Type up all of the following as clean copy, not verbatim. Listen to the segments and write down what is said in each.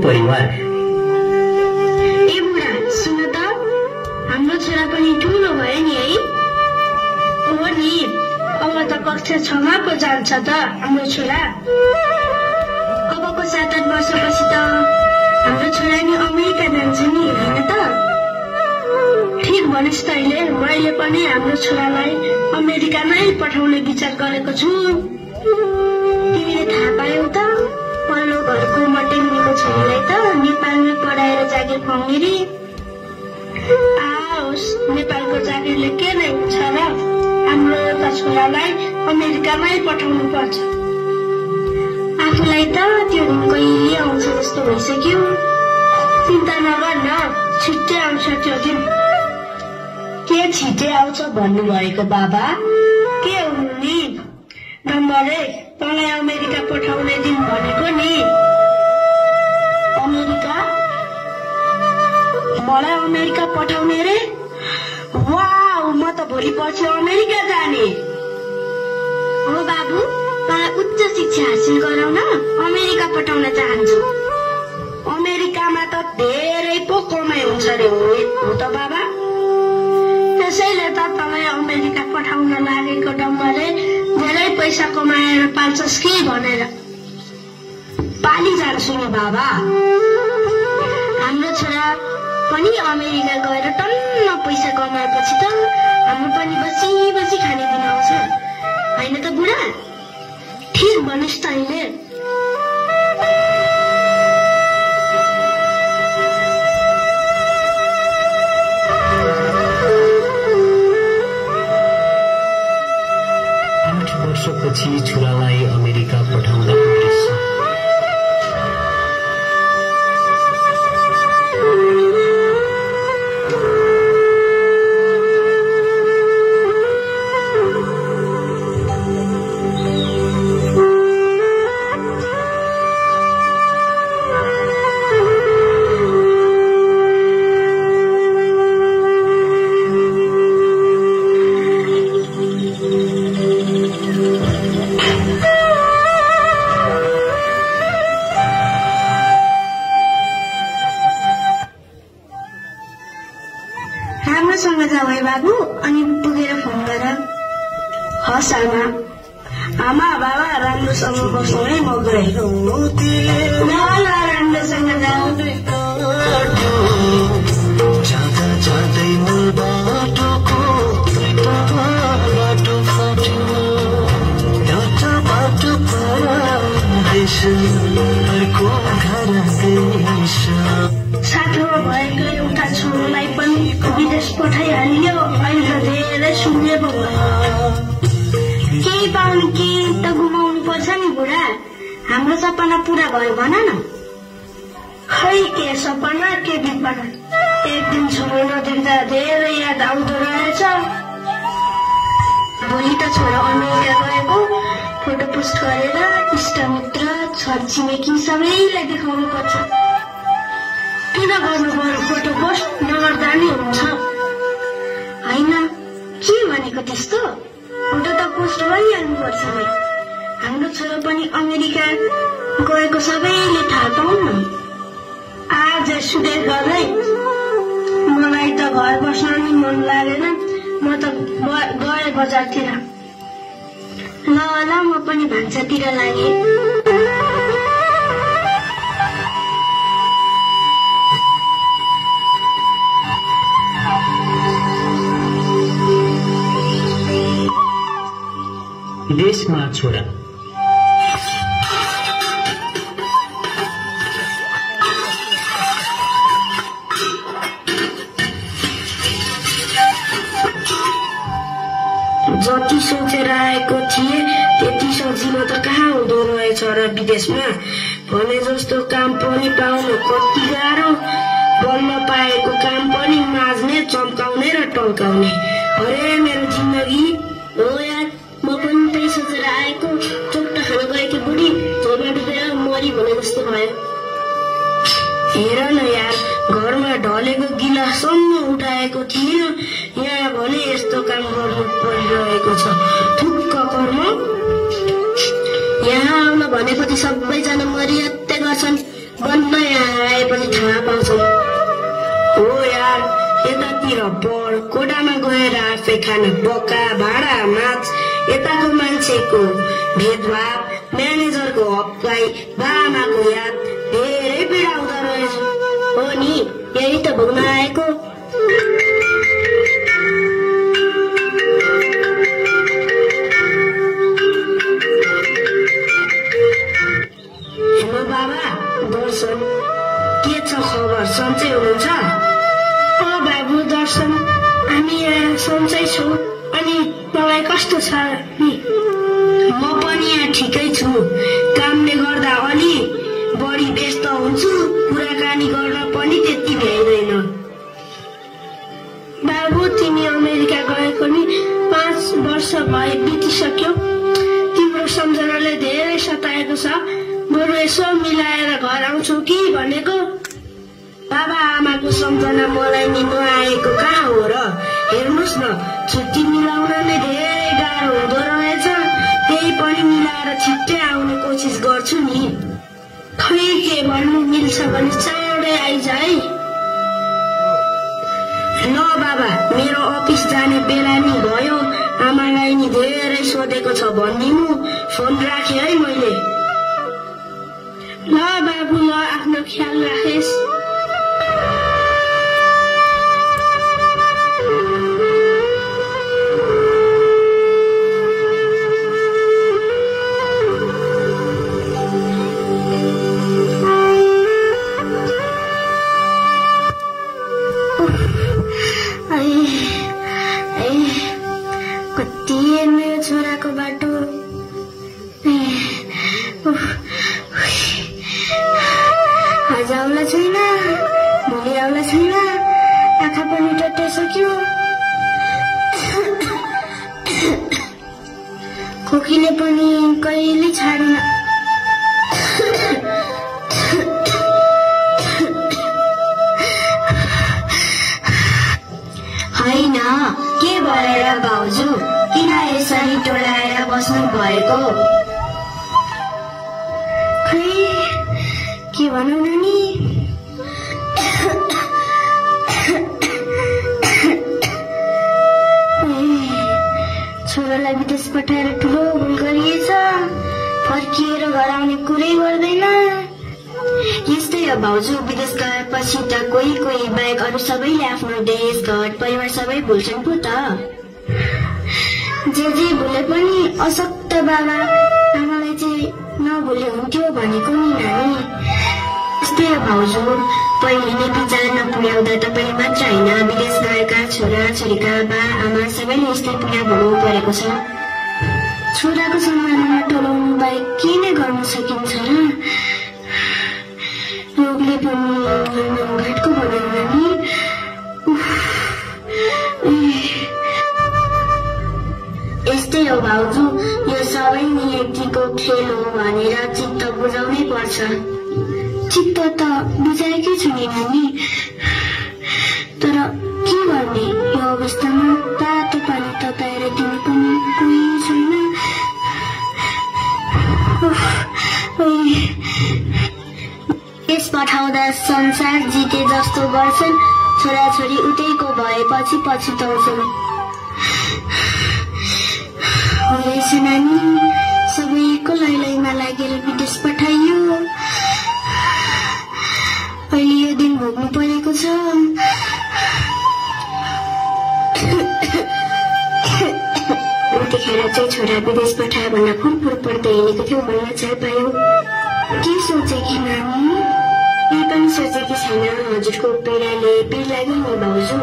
परिवार। ए बुढा सुन त, हाम्रो छोरा पनि ठुलो भयो नि है? हो नि, अब त कक्षा 6 मा पो जान्छ त हाम्रो छोरा। अबको 7-8 वर्षपछि त हाम्रो छोरा नि अमेरिका जान्छ नि, होइन त? ठिक भनिस् तैले, मैले पनि हाम्रो छोरालाई अमेरिका नै पठाउने विचार गरेको छु। तिमीले थाहा पायौ त, पल्लो घरको मटेनीको छोरीलाई त नेपालमै पढाएर जागिर खुवाउने रे। आओस्, नेपालको जागिरले के नै हुन्छ र, हाम्रो त छोरालाई अमेरिकामै पठाउनु पर्छ। आफूलाई त त्यो दिन कहिले आउँछ जस्तो भइसक्यो। चिन्ता नगर न, छिट्टै आउँछ त्यो दिन। के छिट्टै आउँछ भन्नुभएको बाबा? के हुनु नि डम्बरे, तँलाई अमेरिका पठाउने दिन भनेको नि। अमेरिका? मलाई अमेरिका पठाउने रे? वाउ, म त भोलि पर्सि अमेरिका जाने। हो बाबु, तँलाई उच्च शिक्षा हासिल गराउन अमेरिका पठाउन चाहन्छु। अमेरिकामा त धेरै पो कमाइ हुन्छ रे, हो त बाबा? त्यसैले त तँलाई अमेरिका पठाउन लागेको डम्बरे, धेरै पैसा कमाएर पाल्छस् कि भनेर। पाली जान्छु नि बाबा। हाम्रो छोरा पनि अमेरिका गएर टन्न पैसा कमाएपछि त हाम्रो पनि बसी बसी खाने दिन आउँछ, होइन त बुढा? ठिक भनिस् तैले। वर्षपछि छोरालाई अमेरिका पठाउन उद्देश्य। राम्रोसँग जाऊ है बाबु, अनि पुगेर फोन गर। हस् आमा। आमा बाबा राम्रोसँग बस्नु है, म गएँ। ल राम्रोसँग जाऊ। जाँदै मूल बाटोको बाटो फाट्यो, एउटा बाटो परदेश, अर्को घर देश। साथमा भएको एउटा छोरोलाई पनि विदेश पठाइहालियो, अहिले धेरै शून्य पो भयो। केही पाउनु केही त गुमाउनु पर्छ नि बुढा। हाम्रो सपना पूरा भयो भन न। खै के सपना के विपना, एक दिन छोरो नदेख्दा धेरै याद आउँदो रहेछ। भोलि त छोरो अमेरिका गएको फोटो पोस्ट गरेर इष्टमित्र छरछिमेकी सबैलाई देखाउनु पर्छ। किन गर्नु पर्यो फोटो पोस्ट, नगर्दा नि हुन्छ होइन? के भनेको त्यस्तो? फोटो त पोस्ट गरिहाल्नु पर्छ नि। हाम्रो छोरो पनि अमेरिका गएको सबैले थाहा पाउन् न। आज सुदेश गर्दै मलाई त घर बस्न नि मन लागेन, म त गएँ बजारतिर। ल म पनि भान्सातिर लागेँ। विदेशमा छोरा। जति सोचेर आएको थिए त्यति सजिलो त कहाँ हुँदो रहेछ र विदेशमा। भने जस्तो काम पनि पाउनु कति गाह्रो, बल्ल पाएको काम पनि माझ्ने, चम्काउने र टल्काउने। अरे मेरो जिन्दगी। हो यार, म पनि त्यही सोचेर आएको, चोट्टा खान गएकी बुढी झोलमा डुबेर मरी भने जस्तो भयो। हेर न यार, घरमा ढलेको गिलाससम्म उठाएको थिएन, यहाँ भने यस्तो काम गर्नु परिरहेको छ। थुक्क कर्म। यहाँ आउन भनेपछि सबैजना मरिहत्ते गर्छन्। बन्द यहाँ पढतिर पढ, कोठामा गएर आफै खान पका, भाडा माछ, यताको मान्छेको भेदभाव, म्यानेजरको हप्काई, बाआमाको याद, धेरै पीडा हुँदो रहेछ। हो नि, यही त भोग्न आएको। हेलो बाबा, दर्शन, के छ खबर? सन्चै हुनुहुन्छ? बाबु दर्शन, हामी यहाँ सन्चै छौँ। अनि मलाई कस्तो छ नि? म पनि यहाँ ठिकै छु। कामले गर्दा अलि बढी व्यस्त हुन्छु, कुराकानी गर्न पनि त्यति भ्याइँदैन। बाबु, तिमी अमेरिका गएको नि 5 वर्ष भए बितिसक्यो। तिम्रो सम्झनाले धेरै सताएको छ। बरु यसो मिलाएर घर आउँछु कि भनेको। बाबा आमाको सम्झना मलाई नि नआएको कहाँ हो र? हेर्नुहोस् न, छुट्टी मिलाउन नै धेरै गाह्रो हुँदो रहेछ। त्यही पनि मिलाएर छिट्टै आउने कोसिस गर्छु नि। खै के भन्नु, मिल्छ भने चाँडै आइज है। ल बाबा, मेरो अफिस जाने बेला नि भयो। आमालाई नि धेरै सोधेको छ भनिदिनु। फोन राखेँ है मैले। ल बाबु, ल, आफ्नो ख्याल राखेस्। कति मेरो छोराको बाटो। आज आउला छैन, भोलि आउला छैन, आँखा पनि टट्टाइसक्यो। खोकीले पनि कहिले छाडेन। होइन, के भएर भाउजू? किन यसरी टोलाएर बस्नु भएको? खै के भनौँ नानी, छोरालाई विदेश पठाएर ठुलो भुल गरिएछ। फर्किएर घर आउने कुरै गर्दैन। यस्तै हो भाउजू, विदेश गएपछि त कोही बाहेक अरू सबैले आफ्नो देश, घर, परिवार सबै भुल्छन् पो त। जे भुले पनि अशक्त बाबा आमालाई चाहिँ नभुले हुन्थ्यो भनेको नि नानी। यस्तै हो भाउजू, पहिले नै विचार नपुर्याउँदा तपाईँ मात्र होइन, विदेश गएका छोरा छोरीका बा आमा सबैले यस्तै पीडा भोग्नु परेको छ। छोराको सम्मानमा टोलाउनु बाहेक के नै गर्न सकिन्छ र? रोगले पनि घाटको बनाउन नि। यस्तै हो भाउजू, यो सबै नियतिको खेल हो भनेर चित्त बुझाउनै पर्छ। चित्त त बुझाएकै छु नि नानी, तर के गर्ने? यो अवस्थामा तातो पानी तताएर दिने पनि कोही छैन। देश पठाउँदा संसार जिते जस्तो गर्छन्, छोराछोरी उतैको भएपछि पछुताउँछन्। रहेछ नानी, सबैको लैलैमा लागेर विदेश पठाइयो। अहिले यो दिन भोग्नु परेको छ। त्यतिखेर चाहिँ छोरा विदेश पठायो भन्दा फुलफुल पढ्दै हिँडेको थियो भन्न चाह पायो। के सोचेकी नानी? यही पनि सोचेकी छैन। हजुरको पीडाले पीड लाग्यो नि भाउजू।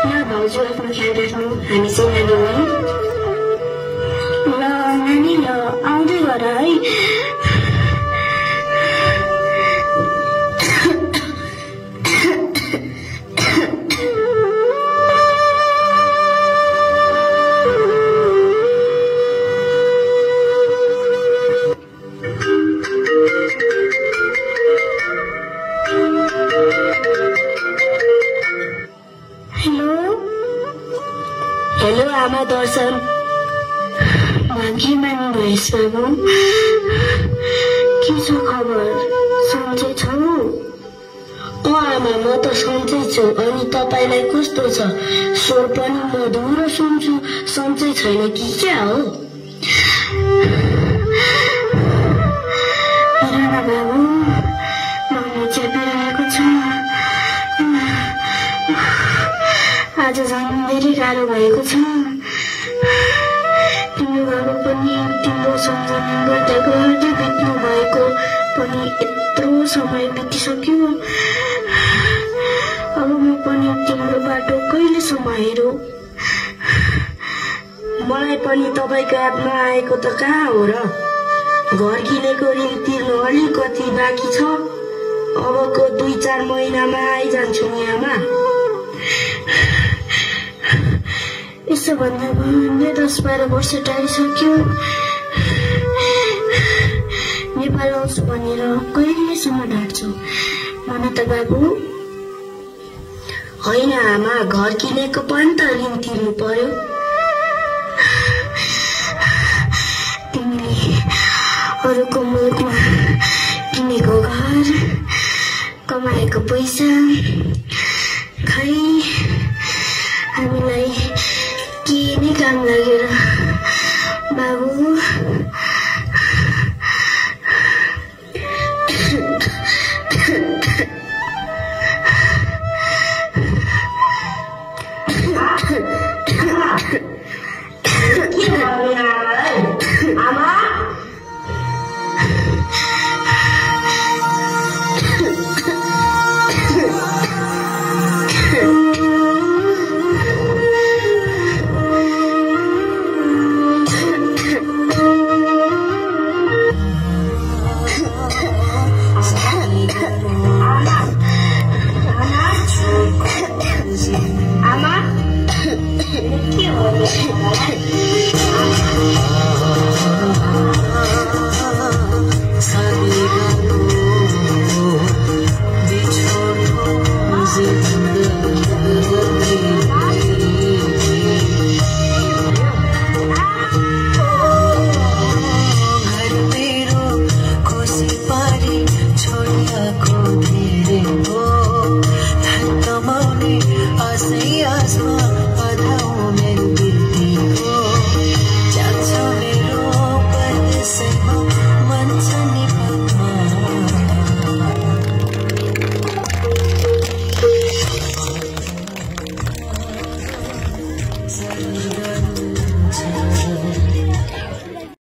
ल भाउजू, आफ्नो ख्याल राख्नु, हामी चाहिँ लाग्यौँ है। ल नानी, ल आउँदै गर है। हेलो आमा दर्शन, भाग्य मान्नुहोस् बाबु। के छ खबर? सन्चै छौ? आमा म त सन्चै छु अनि तपाईलाई कस्तो छ स्वर पनि मधुरो सुन्छु सन्चै छैन कि क्या हो बाबु मम्मी चेपिरहेको छ आज झन् धेरै गाह्रो भएको छ तिम्रो बाबु पनि तिम्रो सम्झना गर्दै गर्दै बित्नु भएको पनि यत्रो समय बितिसक्यो अब म पनि तिम्रो बाटो कहिलेसम्म हेरौँ मलाई पनि तपाईको यादमा आएको त कहाँ हो र घर किनेको ऋण तिर्नु अलिकति बाँकी छ अबको 2-4 महिनामा आइजान्छु नि आमा यसो भन्दा भन्दै 10-12 वर्ष टाढिसक्यो नेपाल आउँछु भनेर कहिलेसम्म ढाँट्छौ मन त बाबु होइन आमा घर किनेको पनि त ऋण तिर्नु पर्यो तिमीले अरूको मुलुकमा किनेको घर कमाएको पैसा खै हामीलाई के नै काम लागेर